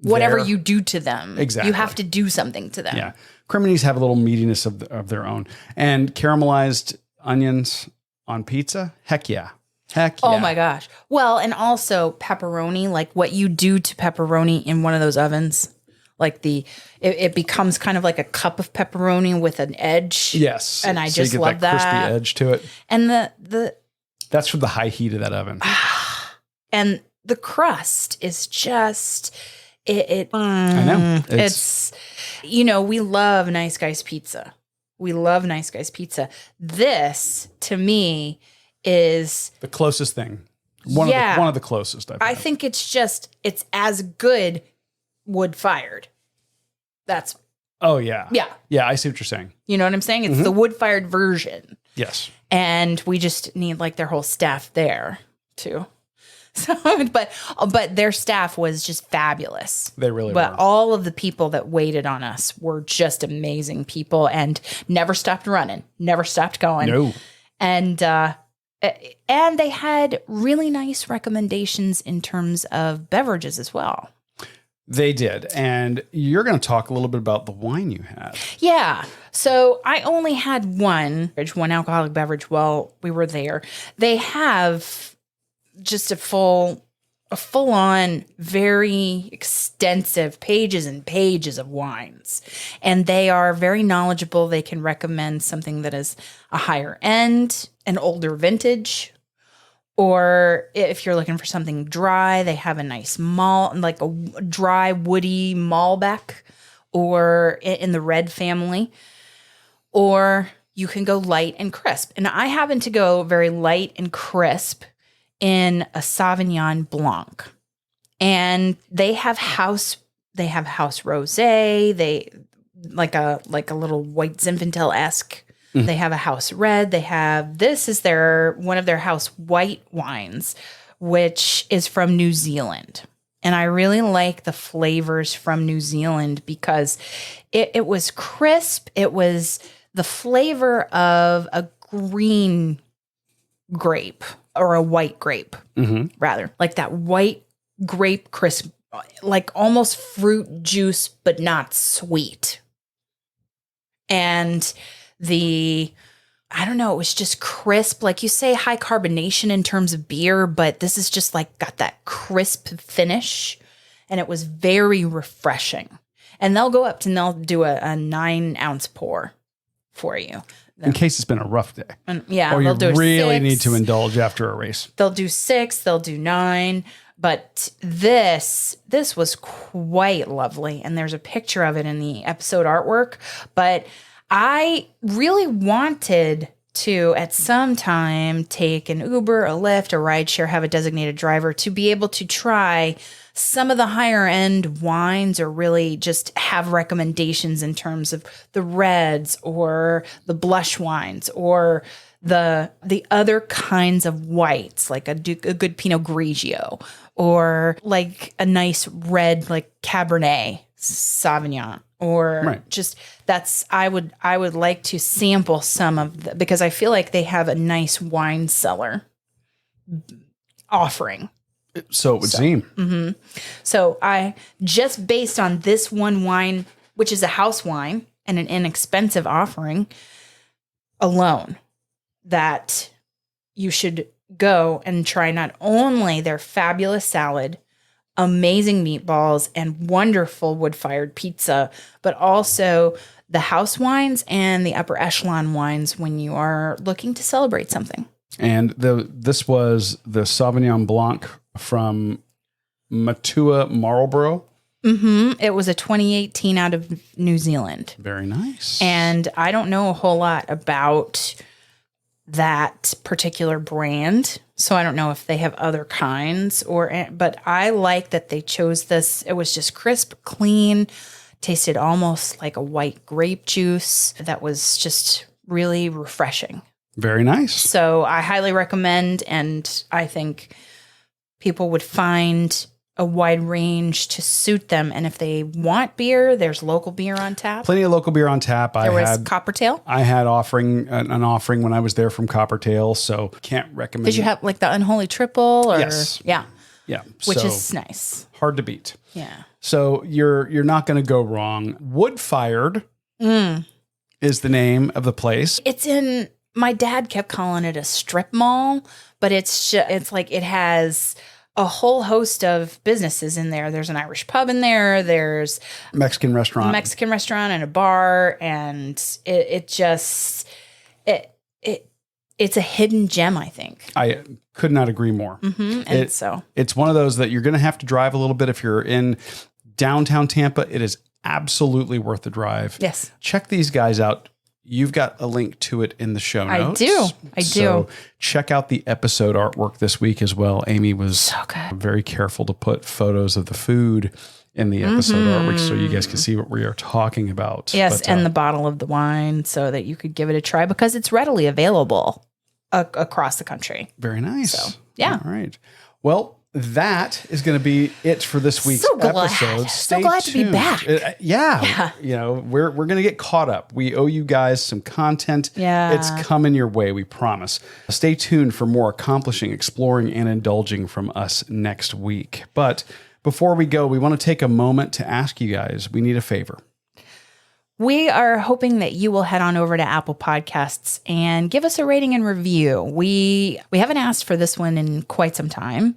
whatever you do to them. Exactly. You have to do something to them. Yeah. Creminis have a little meatiness of their own. And caramelized onions on pizza? Heck yeah. Heck yeah. Oh my gosh. Well, and also pepperoni, like what you do to pepperoni in one of those ovens. Like it becomes kind of like a cup of pepperoni with an edge. Yes. And I so just you get love that that. crispy edge to it. And the That's from the high heat of that oven. and the crust is just I know. It's we love Nice Guys pizza. We love Nice Guys pizza. This to me is the closest thing. One of the closest. I think it's as good wood fired. That's Oh yeah. Yeah. Yeah, I see what you're saying. You know what I'm saying? It's the wood fired version. Yes. And we just need like their whole staff there too. So, but their staff was just fabulous. They really But were. all of the people that waited on us were just amazing people and never stopped running, never stopped going. No. And they had really nice recommendations in terms of beverages as well. They did. And you're going to talk a little bit about the wine you had. Yeah. So I only had one alcoholic beverage while we were there. They have just a full on, very extensive pages and pages of wines. And they are very knowledgeable. They can recommend something that is a higher end, an older vintage. Or if you're looking for something dry, they have a nice malt, like a dry, woody Malbec, or in the red family. Or you can go light and crisp. And I happen to go very light and crisp in a Sauvignon Blanc. And they have house rosé, they like a little white Zinfandel-esque. They have a house red. This is one of their house white wines, which is from New Zealand. And I really like the flavors from New Zealand because it was crisp. It was the flavor of a green grape or a white grape, rather. Like that white grape crisp, like almost fruit juice, but not sweet. And I don't know, it was just crisp. Like you say, high carbonation in terms of beer, but this is just like got that crisp finish. And it was very refreshing. And they'll go up and they'll do a 9-ounce pour for you. In case it's been a rough day. And yeah, or you they'll do really 6. need to indulge after a race. They'll do 6, they'll do 9. But this was quite lovely. And there's a picture of it in the episode artwork. But I really wanted to, at some time, take an Uber, a Lyft, a rideshare, have a designated driver to be able to try some of the higher end wines or really just have recommendations in terms of the reds or the blush wines or the other kinds of whites, like a good Pinot Grigio or like a nice red, like Cabernet Sauvignon. Or just I would like to sample some of because I feel like they have a nice wine cellar offering. So it would seem. So I just based on this one wine, which is a house wine and an inexpensive offering alone, that you should go and try not only their fabulous salad, amazing meatballs, and wonderful wood-fired pizza, but also the house wines and the upper echelon wines when you are looking to celebrate something. And this was the Sauvignon Blanc from Matua Marlborough. It was a 2018 out of New Zealand. Very nice. And I don't know a whole lot about that particular brand. So I don't know if they have other kinds but I like that they chose this. It was just crisp, clean, tasted almost like a white grape juice that was just really refreshing. Very nice. So I highly recommend, and I think people would find a wide range to suit them. And if they want beer, there's local beer on tap. Plenty of local beer on tap. There was Coppertail. I had an offering when I was there from Coppertail, so can't recommend. Did you have like the Unholy Triple? Or? Yes. Yeah. Yeah. which so is nice. hard to beat. Yeah. So you're not going to go wrong. Wood Fired is the name of the place. It's in, my dad kept calling it a strip mall, but it's like it has a whole host of businesses in there. There's an Irish pub in there. There's Mexican restaurant. And a bar. And it's a hidden gem, I think. I could not agree more. It's one of those that you're going to have to drive a little bit if you're in downtown Tampa. It is absolutely worth the drive. Yes. Check these guys out. You've got a link to it in the show notes. I do. So check out the episode artwork this week as well. Amy was So good. very careful to put photos of the food in the episode artwork so you guys can see what we are talking about. Yes, and the bottle of the wine so that you could give it a try because it's readily available across the country. Very nice. So, yeah. All right. Well, that is going to be it for this week's episode. So glad to be back. Yeah. You know, we're going to get caught up. We owe you guys some content. Yeah. It's coming your way, we promise. Stay tuned for more accomplishing, exploring, and indulging from us next week. But before we go, we want to take a moment to ask you guys, we need a favor. We are hoping that you will head on over to Apple Podcasts and give us a rating and review. We haven't asked for this one in quite some time.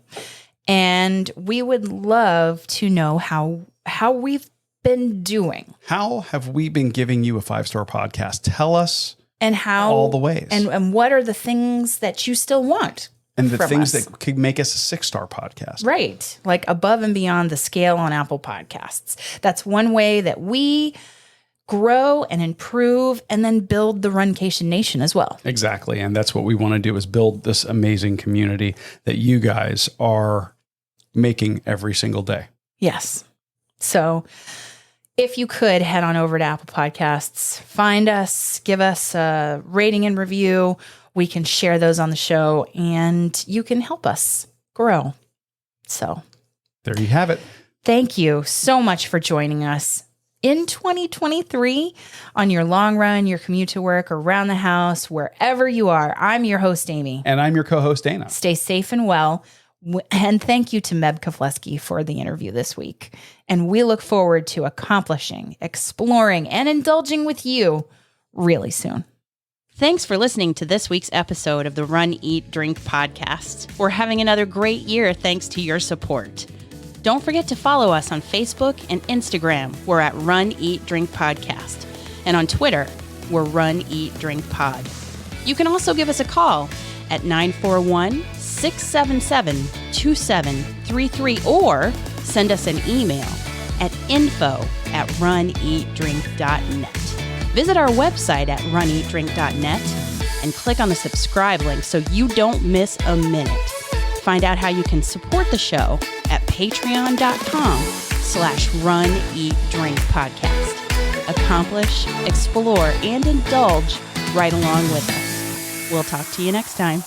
And we would love to know how we've been doing. How have we been giving you a 5-star podcast? Tell us and how all the ways. And what are the things that you still want? And the from things us? that could make us a 6-star podcast. Right. Like above and beyond the scale on Apple Podcasts. That's one way that we grow and improve and then build the Runcation Nation as well. Exactly. And that's what we want to do is build this amazing community that you guys are making every single day. Yes. So if you could head on over to Apple Podcasts, find us, give us a rating and review. We can share those on the show and you can help us grow. So there you have it. Thank you so much for joining us in 2023 on your long run, your commute to work, around the house, wherever you are. I'm your host, Amy. And I'm your co-host, Dana. Stay safe and well. And thank you to MEB Kofleski for the interview this week. And we look forward to accomplishing, exploring, and indulging with you really soon. Thanks for listening to this week's episode of the Run, Eat, Drink podcast. We're having another great year thanks to your support. Don't forget to follow us on Facebook and Instagram. We're at Run, Eat, Drink Podcast. And on Twitter, we're Run, Eat, Drink Pod. You can also give us a call at 941-677-2733 or send us an email at info@runeatdrink.net. Visit our website at runeatdrink.net and click on the subscribe link so you don't miss a minute. Find out how you can support the show at patreon.com/runeatdrinkpodcast. Accomplish, explore, and indulge right along with us. We'll talk to you next time.